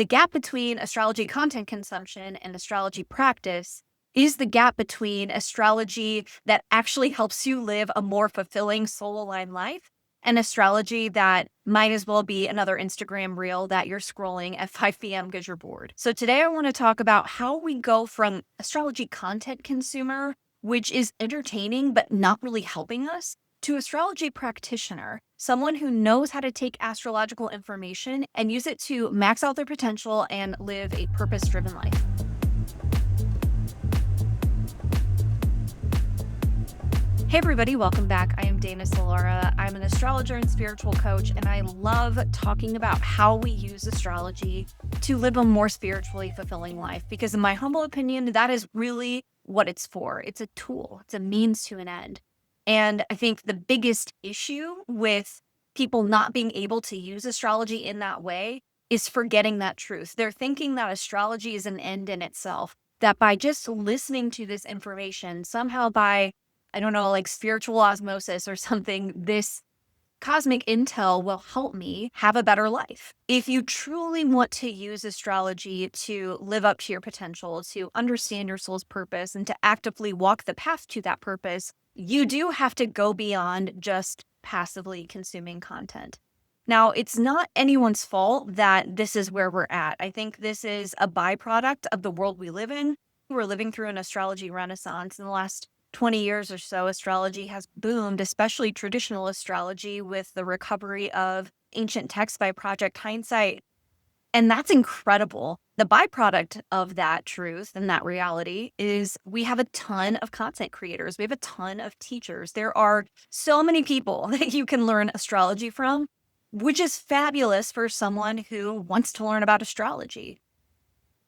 The gap between astrology content consumption and astrology practice is the gap between astrology that actually helps you live a more fulfilling soul-aligned life and astrology that might as well be another Instagram reel that you're scrolling at 5 p.m. because you're bored. So today I want to talk about how we go from astrology content consumer, which is entertaining but not really helping us, to astrology practitioner, someone who knows how to take astrological information and use it to max out their potential and live a purpose-driven life. Hey everybody, welcome back. I am Dana Solara. I'm an astrologer and spiritual coach, and I love talking about how we use astrology to live a more spiritually fulfilling life, because in my humble opinion, that is really what it's for. It's a tool. It's a means to an end. And I think the biggest issue with people not being able to use astrology in that way is forgetting that truth. They're thinking that astrology is an end in itself, that by just listening to this information, somehow by, I don't know, like spiritual osmosis or something, this cosmic intel will help me have a better life. If you truly want to use astrology to live up to your potential, to understand your soul's purpose, and to actively walk the path to that purpose, you do have to go beyond just passively consuming content. Now, it's not anyone's fault that this is where we're at. I think this is a byproduct of the world we live in. We're living through an astrology renaissance. In the last 20 years or so, astrology has boomed, especially traditional astrology, with the recovery of ancient texts by Project Hindsight. And that's incredible. The byproduct of that truth and that reality is we have a ton of content creators. We have a ton of teachers. There are so many people that you can learn astrology from, which is fabulous for someone who wants to learn about astrology.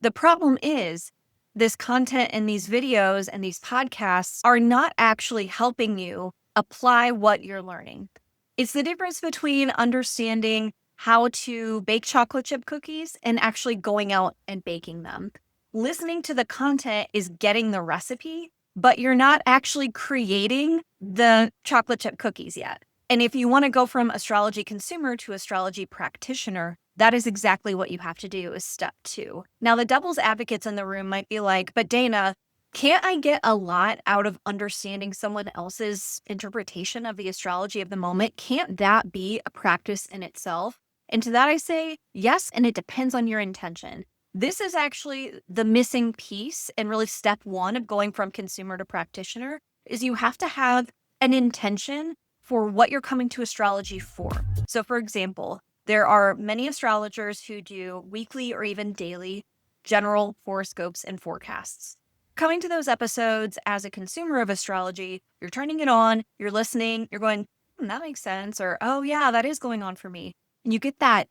The problem is this content and these videos and these podcasts are not actually helping you apply what you're learning. It's the difference between understanding how to bake chocolate chip cookies and actually going out and baking them. Listening to the content is getting the recipe, but you're not actually creating the chocolate chip cookies yet. And if you want to go from astrology consumer to astrology practitioner, that is exactly what you have to do, is step 2. Now, the devil's advocates in the room might be like, but Dana, can't I get a lot out of understanding someone else's interpretation of the astrology of the moment? Can't that be a practice in itself? And to that I say, yes, and it depends on your intention. This is actually the missing piece, and really step 1 of going from consumer to practitioner is you have to have an intention for what you're coming to astrology for. So for example, there are many astrologers who do weekly or even daily general horoscopes and forecasts. Coming to those episodes as a consumer of astrology, you're turning it on, you're listening, you're going, that makes sense, or, oh yeah, that is going on for me. And you get that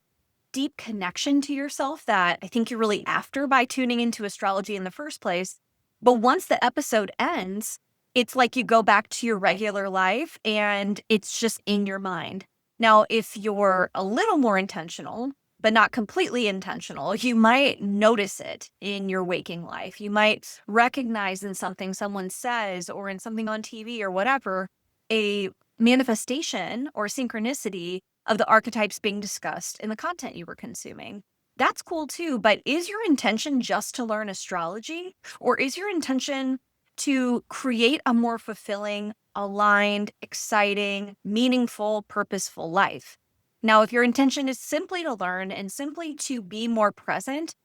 deep connection to yourself that I think you're really after by tuning into astrology in the first place. But once the episode ends, it's like you go back to your regular life and it's just in your mind. Now, if you're a little more intentional, but not completely intentional, you might notice it in your waking life. You might recognize in something someone says or in something on TV or whatever, a manifestation or synchronicity of the archetypes being discussed in the content you were consuming. That's cool too, but is your intention just to learn astrology, or is your intention to create a more fulfilling, aligned, exciting, meaningful, purposeful life? Now, if your intention is simply to learn and simply to be more present,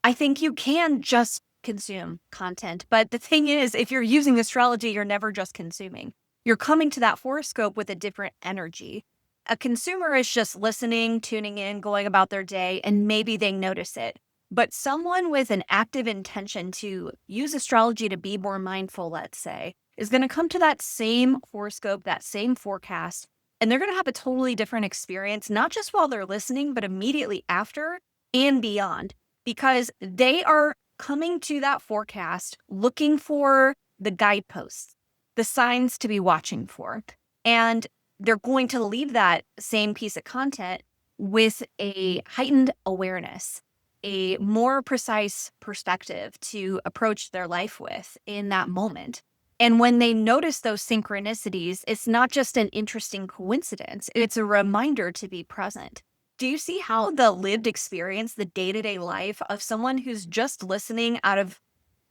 I think you can just consume content. But the thing is, if you're using astrology, you're never just consuming. You're coming to that horoscope with a different energy. A consumer is just listening, tuning in, going about their day, and maybe they notice it. But someone with an active intention to use astrology to be more mindful, let's say, is going to come to that same horoscope, that same forecast, and they're going to have a totally different experience, not just while they're listening, but immediately after and beyond, because they are coming to that forecast looking for the guideposts, the signs to be watching for. And they're going to leave that same piece of content with a heightened awareness, a more precise perspective to approach their life with in that moment. And when they notice those synchronicities, it's not just an interesting coincidence. It's a reminder to be present. Do you see how the lived experience, the day-to-day life of someone who's just listening out of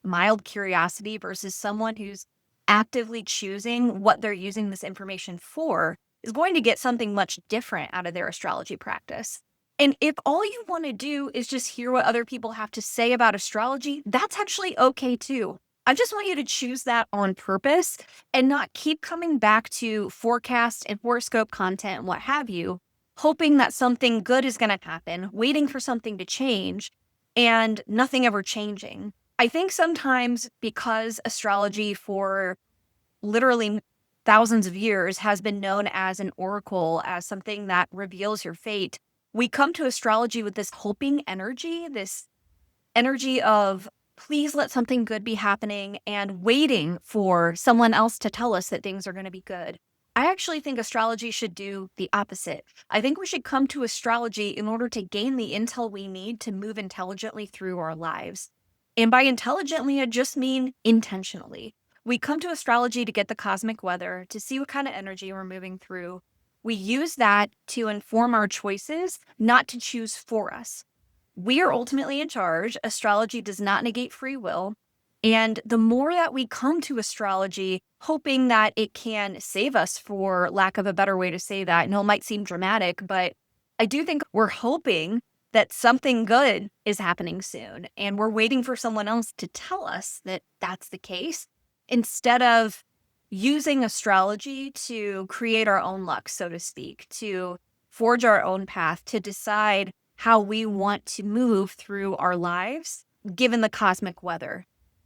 mild curiosity versus someone who's actively choosing what they're using this information for is going to get something much different out of their astrology practice? And if all you want to do is just hear what other people have to say about astrology, that's actually okay too. I just want you to choose that on purpose and not keep coming back to forecast and horoscope content and what have you, hoping that something good is going to happen, waiting for something to change, and nothing ever changing. I think sometimes because astrology for literally thousands of years has been known as an oracle, as something that reveals your fate, we come to astrology with this hoping energy, this energy of please let something good be happening and waiting for someone else to tell us that things are going to be good. I actually think astrology should do the opposite. I think we should come to astrology in order to gain the intel we need to move intelligently through our lives. And by intelligently, I just mean intentionally. We come to astrology to get the cosmic weather, to see what kind of energy we're moving through. We use that to inform our choices, not to choose for us. We are ultimately in charge. Astrology does not negate free will. And the more that we come to astrology, hoping that it can save us, for lack of a better way to say that, I know it might seem dramatic, but I do think we're hoping that something good is happening soon. And we're waiting for someone else to tell us that that's the case instead of using astrology to create our own luck, so to speak, to forge our own path, to decide how we want to move through our lives, given the cosmic weather.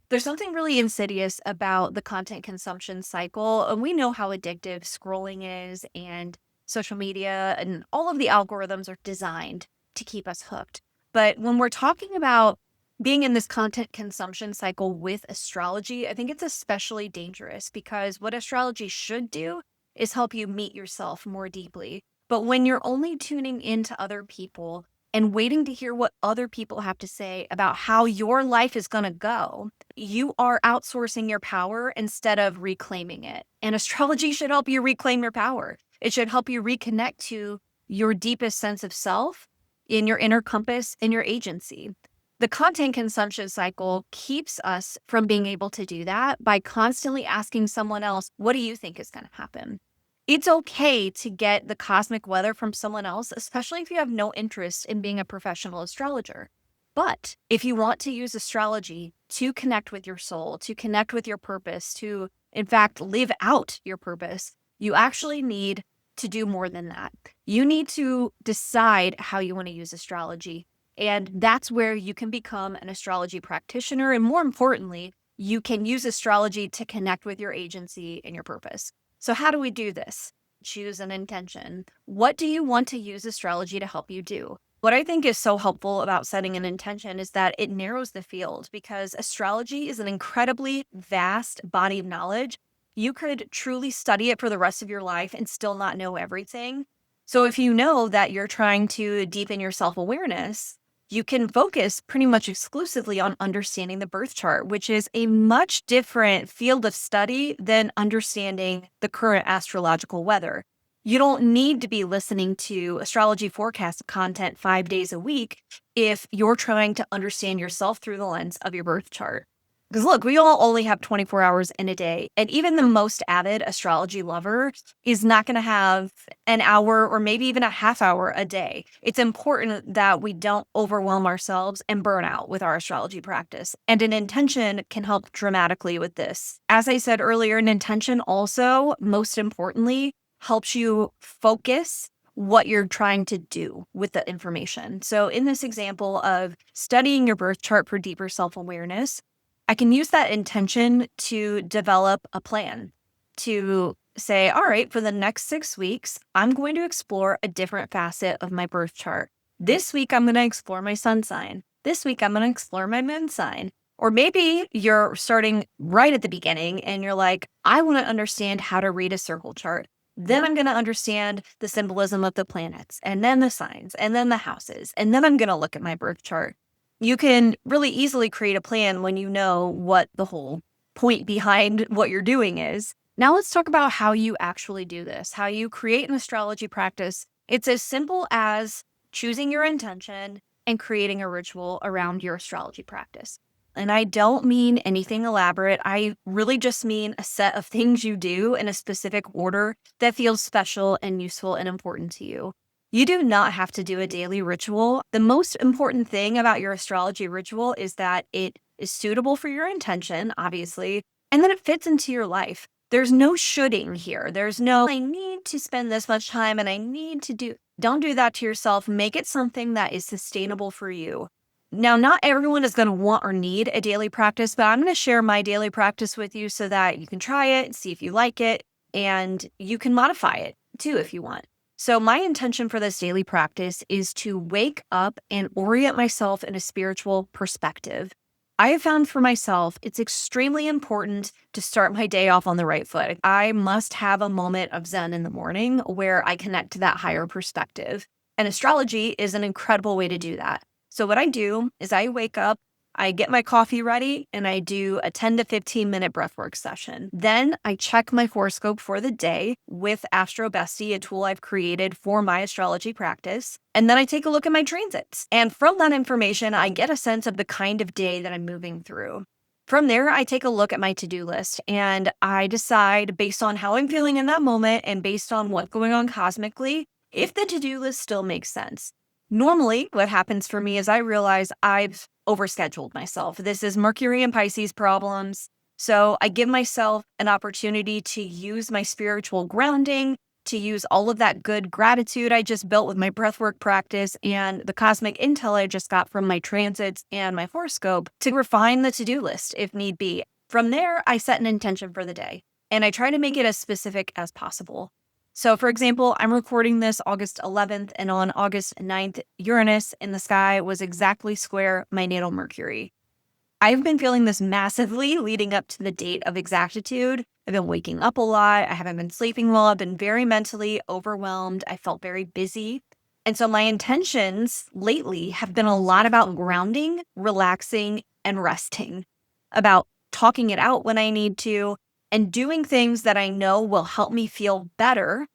There's something really insidious about the content consumption cycle. And we know how addictive scrolling is, and social media and all of the algorithms are designed to keep us hooked. But when we're talking about being in this content consumption cycle with astrology, I think it's especially dangerous because what astrology should do is help you meet yourself more deeply. But when you're only tuning into other people and waiting to hear what other people have to say about how your life is going to go, you are outsourcing your power instead of reclaiming it. And astrology should help you reclaim your power. It should help you reconnect to your deepest sense of self, in your inner compass, and your agency. The content consumption cycle keeps us from being able to do that by constantly asking someone else, what do you think is going to happen? It's okay to get the cosmic weather from someone else, especially if you have no interest in being a professional astrologer. But if you want to use astrology to connect with your soul, to connect with your purpose, to, in fact, live out your purpose, you actually need to do more than that. You need to decide how you want to use astrology. And that's where you can become an astrology practitioner. And more importantly, you can use astrology to connect with your agency and your purpose. So how do we do this? Choose an intention. What do you want to use astrology to help you do? What I think is so helpful about setting an intention is that it narrows the field, because astrology is an incredibly vast body of knowledge. You could truly study it for the rest of your life and still not know everything. So if you know that you're trying to deepen your self-awareness, you can focus pretty much exclusively on understanding the birth chart, which is a much different field of study than understanding the current astrological weather. You don't need to be listening to astrology forecast content 5 days a week if you're trying to understand yourself through the lens of your birth chart. Because look, we all only have 24 hours in a day. And even the most avid astrology lover is not going to have an hour or maybe even a half hour a day. It's important that we don't overwhelm ourselves and burn out with our astrology practice. And an intention can help dramatically with this. As I said earlier, an intention also, most importantly, helps you focus what you're trying to do with the information. So in this example of studying your birth chart for deeper self-awareness, I can use that intention to develop a plan, to say, all right, for the next 6 weeks, I'm going to explore a different facet of my birth chart. This week, I'm going to explore my sun sign. This week, I'm going to explore my moon sign. Or maybe you're starting right at the beginning and you're like, I want to understand how to read a circle chart. Then I'm going to understand the symbolism of the planets, and then the signs, and then the houses, and then I'm going to look at my birth chart. You can really easily create a plan when you know what the whole point behind what you're doing is. Now let's talk about how you actually do this, how you create an astrology practice. It's as simple as choosing your intention and creating a ritual around your astrology practice. And I don't mean anything elaborate. I really just mean a set of things you do in a specific order that feels special and useful and important to you. You do not have to do a daily ritual. The most important thing about your astrology ritual is that it is suitable for your intention, obviously, and that it fits into your life. There's no shoulding here. There's no, I need to spend this much time and I need to do. Don't do that to yourself. Make it something that is sustainable for you. Now, not everyone is going to want or need a daily practice, but I'm going to share my daily practice with you so that you can try it, see if you like it, and you can modify it too if you want. So my intention for this daily practice is to wake up and orient myself in a spiritual perspective. I have found for myself, it's extremely important to start my day off on the right foot. I must have a moment of Zen in the morning where I connect to that higher perspective. And astrology is an incredible way to do that. So what I do is I wake up, I get my coffee ready, and I do a 10 to 15 minute breathwork session. Then I check my horoscope for the day with Astrology, a tool I've created for my astrology practice. And then I take a look at my transits. And from that information, I get a sense of the kind of day that I'm moving through. From there, I take a look at my to-do list and I decide based on how I'm feeling in that moment and based on what's going on cosmically, if the to-do list still makes sense. Normally, what happens for me is I realize I've overscheduled myself. This is Mercury and Pisces problems. So I give myself an opportunity to use my spiritual grounding, to use all of that good gratitude I just built with my breathwork practice and the cosmic intel I just got from my transits and my horoscope to refine the to-do list if need be. From there, I set an intention for the day and I try to make it as specific as possible. So for example, I'm recording this August 11th, and on August 9th, Uranus in the sky was exactly square my natal Mercury. I've been feeling this massively leading up to the date of exactitude. I've been waking up a lot. I haven't been sleeping well. I've been very mentally overwhelmed. I felt very busy. And so my intentions lately have been a lot about grounding, relaxing, and resting, about talking it out when I need to, and doing things that I know will help me feel better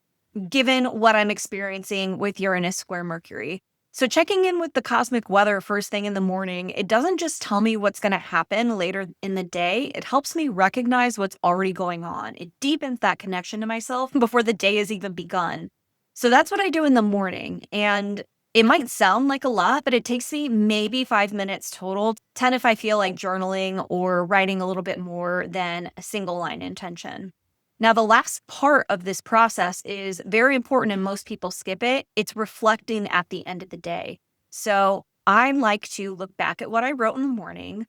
given what I'm experiencing with Uranus square Mercury. So checking in with the cosmic weather first thing in the morning, it doesn't just tell me what's going to happen later in the day. It helps me recognize what's already going on. It deepens that connection to myself before the day has even begun. So that's what I do in the morning. And it might sound like a lot, but it takes me maybe 5 minutes total, 10 if I feel like journaling or writing a little bit more than a single line intention. Now, the last part of this process is very important and most people skip it. It's reflecting at the end of the day. So I like to look back at what I wrote in the morning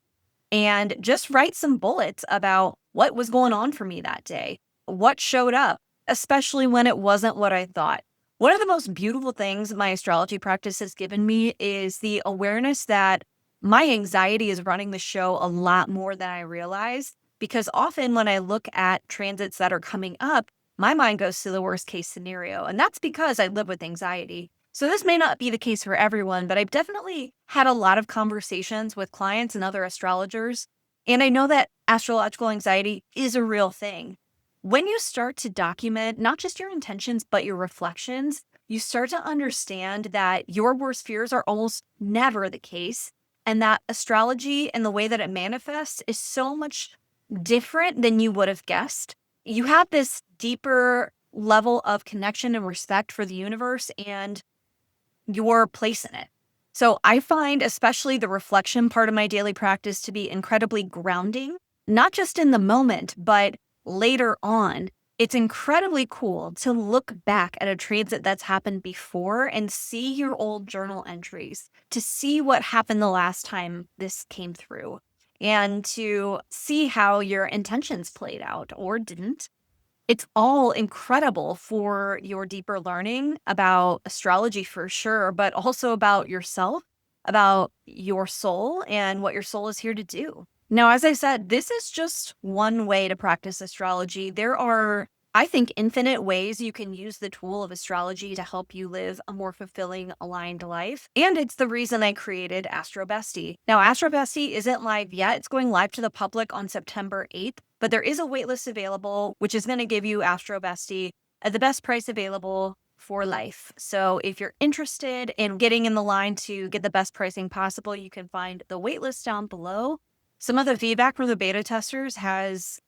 and just write some bullets about what was going on for me that day, what showed up, especially when it wasn't what I thought. One of the most beautiful things my astrology practice has given me is the awareness that my anxiety is running the show a lot more than I realized, because often when I look at transits that are coming up, my mind goes to the worst case scenario. And that's because I live with anxiety. So this may not be the case for everyone, but I've definitely had a lot of conversations with clients and other astrologers. And I know that astrological anxiety is a real thing. When you start to document not just your intentions, but your reflections, you start to understand that your worst fears are almost never the case. And that astrology and the way that it manifests is so much different than you would have guessed. You have this deeper level of connection and respect for the universe and your place in it. So I find especially the reflection part of my daily practice to be incredibly grounding, not just in the moment, but later on. It's incredibly cool to look back at a transit that's happened before and see your old journal entries, to see what happened the last time this came through, and to see how your intentions played out or didn't. It's all incredible for your deeper learning about astrology for sure, but also about yourself, about your soul, and what your soul is here to do. Now, as I said, this is just one way to practice astrology. There are, I think, infinite ways you can use the tool of astrology to help you live a more fulfilling, aligned life. And it's the reason I created Astrobestie. Now, Astrobestie isn't live yet. It's going live to the public on September 8th, but there is a waitlist available, which is going to give you Astrobestie at the best price available for life. So if you're interested in getting in the line to get the best pricing possible, you can find the waitlist down below. Some of the feedback from the beta testers has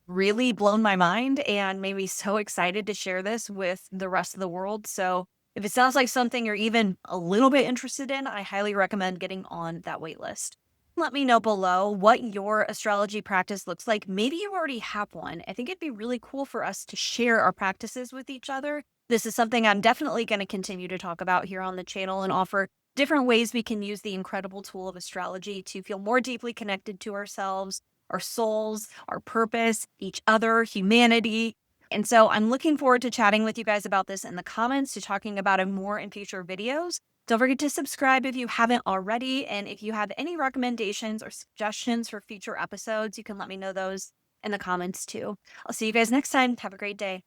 really blown my mind and made me so excited to share this with the rest of the world. So if it sounds like something you're even a little bit interested in, I highly recommend getting on that waitlist. Let me know below what your astrology practice looks like. Maybe you already have one. I think it'd be really cool for us to share our practices with each other. This is something I'm definitely going to continue to talk about here on the channel and offer different ways we can use the incredible tool of astrology to feel more deeply connected to ourselves, our souls, our purpose, each other, humanity. And so I'm looking forward to chatting with you guys about this in the comments, to talking about it more in future videos. Don't forget to subscribe if you haven't already. And if you have any recommendations or suggestions for future episodes, you can let me know those in the comments too. I'll see you guys next time. Have a great day.